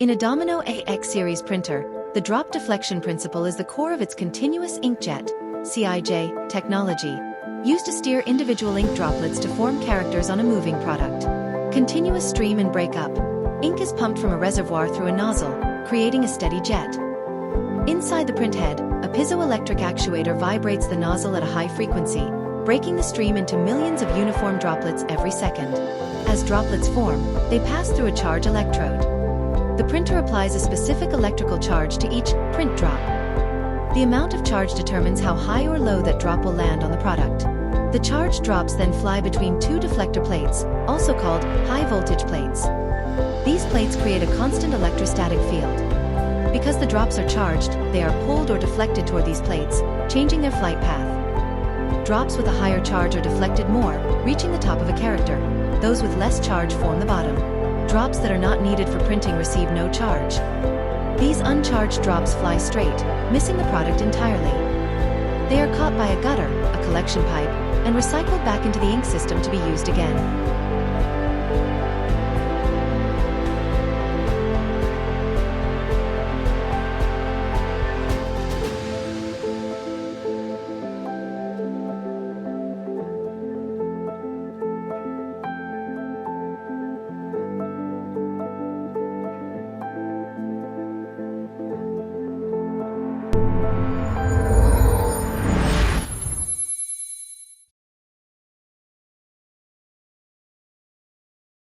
In a Domino AX series printer, the drop deflection principle is the core of its continuous inkjet (CIJ) technology, used to steer individual ink droplets to form characters on a moving product. Continuous stream and breakup. Ink is pumped from a reservoir through a nozzle, creating a steady jet. Inside the print head, a piezoelectric actuator vibrates the nozzle at a high frequency, breaking the stream into millions of uniform droplets every second. As droplets form, they pass through a charge electrode. The printer applies a specific electrical charge to each print drop. The amount of charge determines how high or low that drop will land on the product. The charged drops then fly between two deflector plates, also called high-voltage plates. These plates create a constant electrostatic field. Because the drops are charged, they are pulled or deflected toward these plates, changing their flight path. Drops with a higher charge are deflected more, reaching the top of a character. Those with less charge form the bottom. Drops that are not needed for printing receive no charge. These uncharged drops fly straight, missing the product entirely. They are caught by a gutter, a collection pipe, and recycled back into the ink system to be used again.